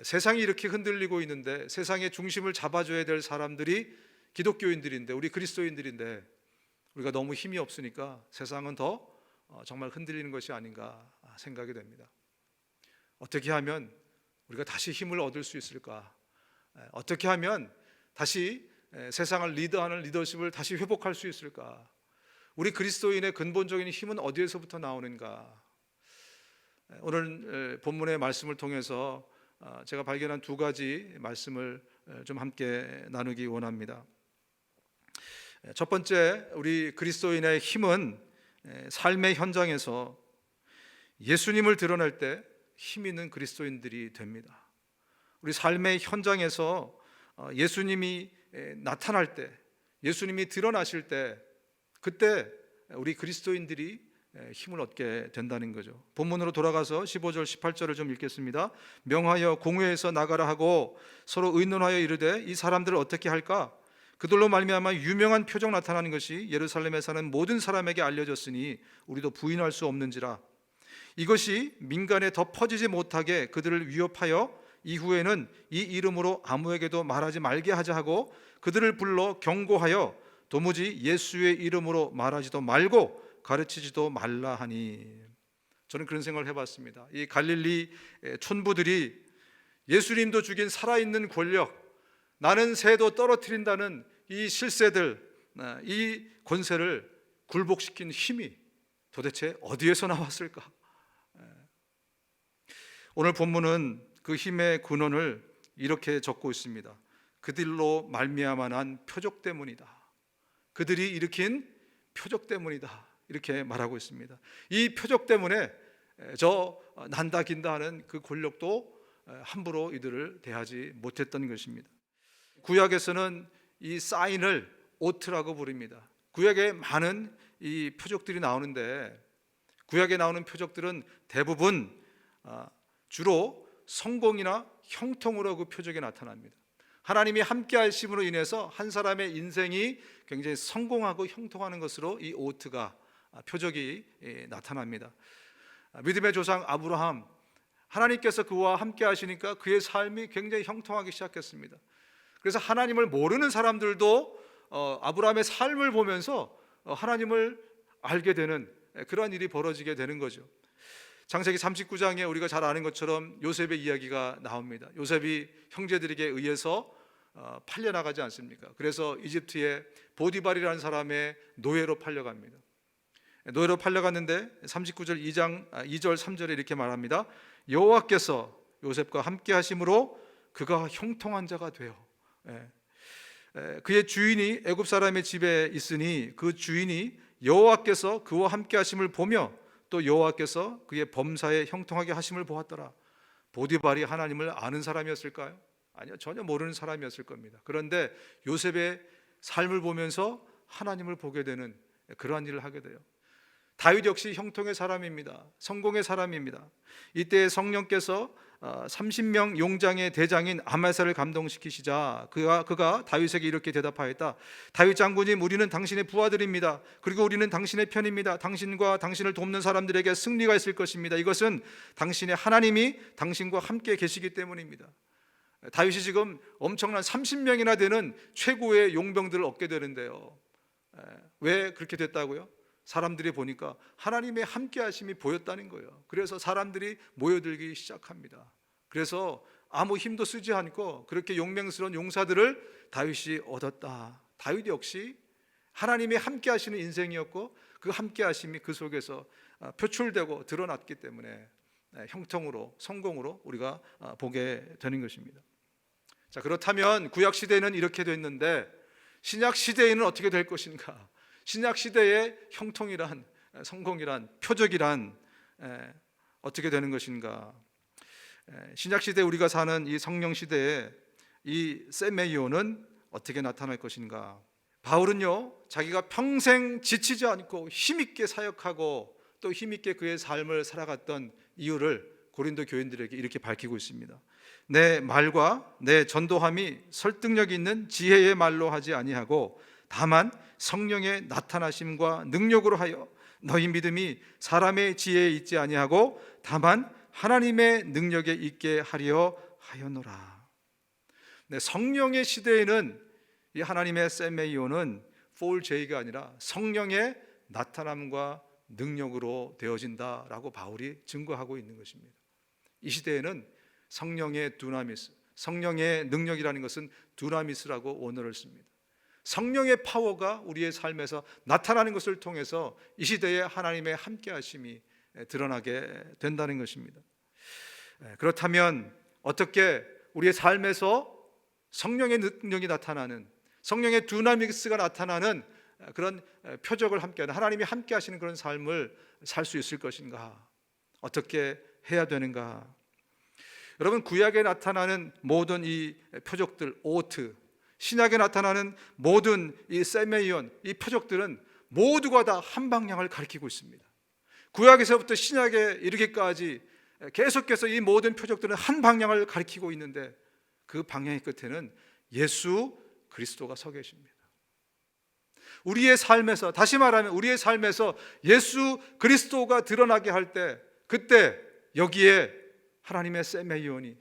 세상이 이렇게 흔들리고 있는데 세상의 중심을 잡아줘야 될 사람들이 기독교인들인데, 우리 그리스도인들인데, 우리가 너무 힘이 없으니까 세상은 더 정말 흔들리는 것이 아닌가 생각이 됩니다. 어떻게 하면 우리가 다시 힘을 얻을 수 있을까? 어떻게 하면 다시 세상을 리드하는 리더십을 다시 회복할 수 있을까? 우리 그리스도인의 근본적인 힘은 어디에서부터 나오는가? 오늘 본문의 말씀을 통해서 제가 발견한 두 가지 말씀을 좀 함께 나누기 원합니다. 첫 번째, 우리 그리스도인의 힘은 삶의 현장에서 예수님을 드러낼 때 힘 있는 그리스도인들이 됩니다. 우리 삶의 현장에서 예수님이 나타날 때, 예수님이 드러나실 때, 그때 우리 그리스도인들이 힘을 얻게 된다는 거죠. 본문으로 돌아가서 15절 18절을 좀 읽겠습니다. 명하여 공회에서 나가라 하고 서로 의논하여 이르되 이 사람들을 어떻게 할까? 그들로 말미암아 유명한 표적 나타나는 것이 예루살렘에 사는 모든 사람에게 알려졌으니 우리도 부인할 수 없는지라. 이것이 민간에 더 퍼지지 못하게 그들을 위협하여 이후에는 이 이름으로 아무에게도 말하지 말게 하자 하고 그들을 불러 경고하여 도무지 예수의 이름으로 말하지도 말고 가르치지도 말라 하니. 저는 그런 생각을 해봤습니다. 이 갈릴리 촌부들이 예수님도 죽인 살아있는 권력, 나는 새도 떨어뜨린다는 이 실세들, 이 권세를 굴복시킨 힘이 도대체 어디에서 나왔을까? 오늘 본문은 그 힘의 근원을 이렇게 적고 있습니다. 그들로 말미암아 난 표적 때문이다. 그들이 일으킨 표적 때문이다. 이렇게 말하고 있습니다. 이 표적 때문에 저 난다 긴다 하는 그 권력도 함부로 이들을 대하지 못했던 것입니다. 구약에서는 이 사인을 오트라고 부릅니다. 구약에 많은 이 표적들이 나오는데, 구약에 나오는 표적들은 대부분 주로 성공이나 형통으로 그 표적이 나타납니다. 하나님이 함께 하심으로 인해서 한 사람의 인생이 굉장히 성공하고 형통하는 것으로 이 오트가, 표적이 나타납니다. 믿음의 조상 아브라함, 하나님께서 그와 함께 하시니까 그의 삶이 굉장히 형통하기 시작했습니다. 그래서 하나님을 모르는 사람들도 아브라함의 삶을 보면서 하나님을 알게 되는 그런 일이 벌어지게 되는 거죠. 창세기 39장에 우리가 잘 아는 것처럼 요셉의 이야기가 나옵니다. 요셉이 형제들에게 의해서 팔려나가지 않습니까? 그래서 이집트의 보디발이라는 사람의 노예로 팔려갑니다. 노예로 팔려갔는데 39절 2절 3절에 이렇게 말합니다. 여호와께서 요셉과 함께 하심으로 그가 형통한 자가 되어 그의 주인이 애굽 사람의 집에 있으니 그 주인이 여호와께서 그와 함께 하심을 보며 또 여호와께서 그의 범사에 형통하게 하심을 보았더라. 보디발이 하나님을 아는 사람이었을까요? 아니요, 전혀 모르는 사람이었을 겁니다. 그런데 요셉의 삶을 보면서 하나님을 보게 되는 그러한 일을 하게 돼요. 다윗 역시 형통의 사람입니다. 성공의 사람입니다. 이때 성령께서 30명 용장의 대장인 아말사를 감동시키시자 그가 다윗에게 이렇게 대답하였다. 다윗 장군님, 우리는 당신의 부하들입니다. 그리고 우리는 당신의 편입니다. 당신과 당신을 돕는 사람들에게 승리가 있을 것입니다. 이것은 당신의 하나님이 당신과 함께 계시기 때문입니다. 다윗이 지금 엄청난 30명이나 되는 최고의 용병들을 얻게 되는데요. 왜 그렇게 됐다고요? 사람들이 보니까 하나님의 함께 하심이 보였다는 거예요. 그래서 사람들이 모여들기 시작합니다. 그래서 아무 힘도 쓰지 않고 그렇게 용맹스러운 용사들을 다윗이 얻었다. 다윗 역시 하나님의 함께 하시는 인생이었고 그 함께 하심이 그 속에서 표출되고 드러났기 때문에 형통으로, 성공으로 우리가 보게 되는 것입니다. 자, 그렇다면 구약 시대에는 이렇게 됐는데 신약 시대에는 어떻게 될 것인가? 신약 시대의 형통이란, 성공이란, 표적이란 어떻게 되는 것인가? 신약 시대 우리가 사는 이 성령 시대에 이 세메이오는 어떻게 나타날 것인가? 바울은요, 자기가 평생 지치지 않고 힘있게 사역하고 또 힘있게 그의 삶을 살아갔던 이유를 고린도 교인들에게 이렇게 밝히고 있습니다. 내 말과 내 전도함이 설득력 있는 지혜의 말로 하지 아니하고 다만 성령의 나타나심과 능력으로 하여 너희 믿음이 사람의 지혜에 있지 아니하고 다만 하나님의 능력에 있게 하려 하였노라. 네, 성령의 시대에는 이 하나님의 세메이오는 4J가 아니라 성령의 나타남과 능력으로 되어진다라고 바울이 증거하고 있는 것입니다. 이 시대에는 성령의 두나미스, 성령의 능력이라는 것은 두나미스라고 원어를 씁니다. 성령의 파워가 우리의 삶에서 나타나는 것을 통해서 이 시대에 하나님의 함께하심이 드러나게 된다는 것입니다. 그렇다면 어떻게 우리의 삶에서 성령의 능력이 나타나는, 성령의 두나미스가 나타나는 그런 표적을 함께하는, 하나님이 함께하시는 그런 삶을 살 수 있을 것인가? 어떻게 해야 되는가? 여러분, 구약에 나타나는 모든 이 표적들, 오트, 신약에 나타나는 모든 이 세메이온, 이 표적들은 모두가 다 한 방향을 가리키고 있습니다. 구약에서부터 신약에 이르기까지 계속해서 이 모든 표적들은 한 방향을 가리키고 있는데 그 방향의 끝에는 예수 그리스도가 서 계십니다. 우리의 삶에서, 다시 말하면 우리의 삶에서 예수 그리스도가 드러나게 할 때, 그때 여기에 하나님의 세메이온이,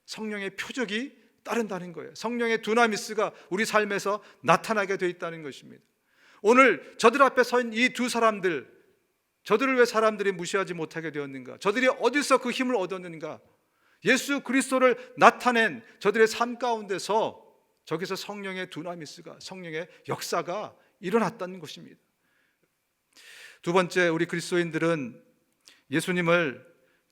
성령의 표적이 따른다는 거예요. 성령의 두나미스가 우리 삶에서 나타나게 되어 있다는 것입니다. 오늘 저들 앞에 선 이 두 사람들, 저들을 왜 사람들이 무시하지 못하게 되었는가? 저들이 어디서 그 힘을 얻었는가? 예수 그리스도를 나타낸 저들의 삶 가운데서 저기서 성령의 두나미스가, 성령의 역사가 일어났다는 것입니다. 두 번째, 우리 그리스도인들은 예수님을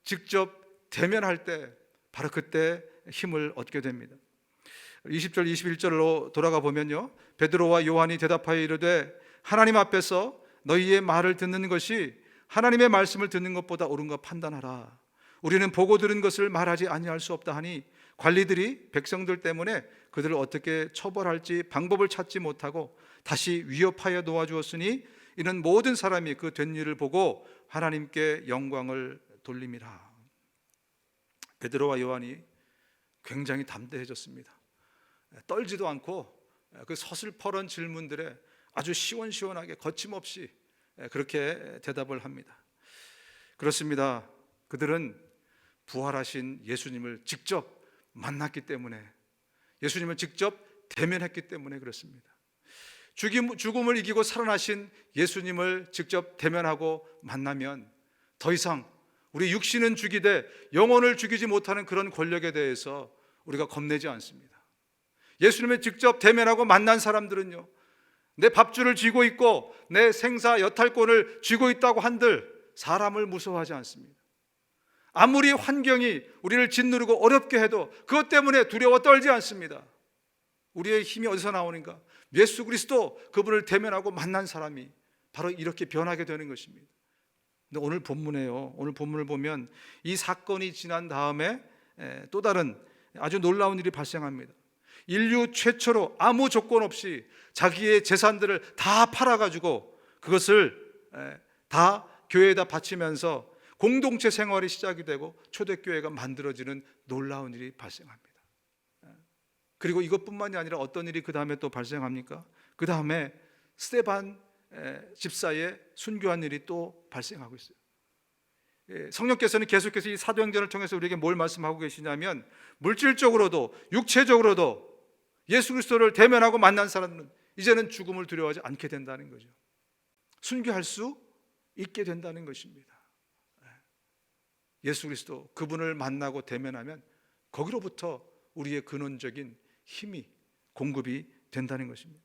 직접 대면할 때 바로 그때 힘을 얻게 됩니다. 20절 21절로 돌아가 보면요, 베드로와 요한이 대답하여 이르되 하나님 앞에서 너희의 말을 듣는 것이 하나님의 말씀을 듣는 것보다 옳은가 판단하라. 우리는 보고 들은 것을 말하지 아니할 수 없다 하니 관리들이 백성들 때문에 그들을 어떻게 처벌할지 방법을 찾지 못하고 다시 위협하여 놓아주었으니 이는 모든 사람이 그 된 일을 보고 하나님께 영광을 돌림이라. 베드로와 요한이 굉장히 담대해졌습니다. 떨지도 않고 그 서슬퍼런 질문들에 아주 시원시원하게 거침없이 그렇게 대답을 합니다. 그렇습니다. 그들은 부활하신 예수님을 직접 만났기 때문에, 예수님을 직접 대면했기 때문에 그렇습니다. 죽음을 이기고 살아나신 예수님을 직접 대면하고 만나면 더 이상 우리 육신은 죽이되 영혼을 죽이지 못하는 그런 권력에 대해서 우리가 겁내지 않습니다. 예수님을 직접 대면하고 만난 사람들은요, 내 밥줄을 쥐고 있고 내 생사 여탈권을 쥐고 있다고 한들 사람을 무서워하지 않습니다. 아무리 환경이 우리를 짓누르고 어렵게 해도 그것 때문에 두려워 떨지 않습니다. 우리의 힘이 어디서 나오는가? 예수 그리스도, 그분을 대면하고 만난 사람이 바로 이렇게 변하게 되는 것입니다. 근데 오늘 본문에요, 오늘 본문을 보면 이 사건이 지난 다음에 또 다른 아주 놀라운 일이 발생합니다. 인류 최초로 아무 조건 없이 자기의 재산들을 다 팔아가지고 그것을 다 교회에다 바치면서 공동체 생활이 시작이 되고 초대교회가 만들어지는 놀라운 일이 발생합니다. 그리고 이것뿐만이 아니라 어떤 일이 그 다음에 또 발생합니까? 그 다음에 스데반 집사의 순교한 일이 또 발생하고 있어요. 성령께서는 계속해서 이 사도행전을 통해서 우리에게 뭘 말씀하고 계시냐면, 물질적으로도 육체적으로도 예수 그리스도를 대면하고 만난 사람은 이제는 죽음을 두려워하지 않게 된다는 거죠. 순교할 수 있게 된다는 것입니다. 예수 그리스도, 그분을 만나고 대면하면 거기로부터 우리의 근원적인 힘이 공급이 된다는 것입니다.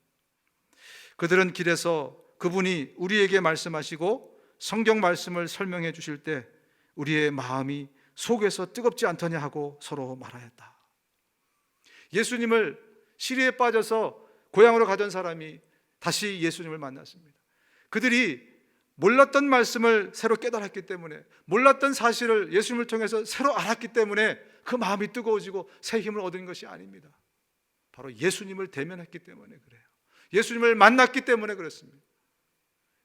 그들은 길에서 그분이 우리에게 말씀하시고 성경 말씀을 설명해 주실 때 우리의 마음이 속에서 뜨겁지 않더냐 하고 서로 말하였다. 예수님을 시리에 빠져서 고향으로 가던 사람이 다시 예수님을 만났습니다. 그들이 몰랐던 말씀을 새로 깨달았기 때문에, 몰랐던 사실을 예수님을 통해서 새로 알았기 때문에 그 마음이 뜨거워지고 새 힘을 얻은 것이 아닙니다. 바로 예수님을 대면했기 때문에 그래요. 예수님을 만났기 때문에 그렇습니다.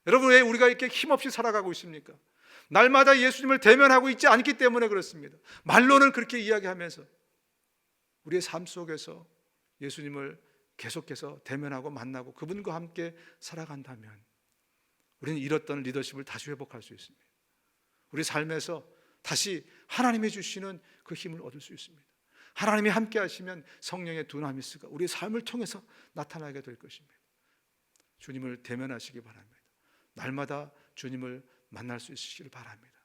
여러분, 왜 우리가 이렇게 힘없이 살아가고 있습니까? 날마다 예수님을 대면하고 있지 않기 때문에 그렇습니다. 말로는 그렇게 이야기하면서 우리의 삶 속에서 예수님을 계속해서 대면하고 만나고 그분과 함께 살아간다면 우리는 잃었던 리더십을 다시 회복할 수 있습니다. 우리 삶에서 다시 하나님이 주시는 그 힘을 얻을 수 있습니다. 하나님이 함께 하시면 성령의 두나미스가 우리의 삶을 통해서 나타나게 될 것입니다. 주님을 대면하시기 바랍니다. 날마다 주님을 만날 수 있으시길 바랍니다.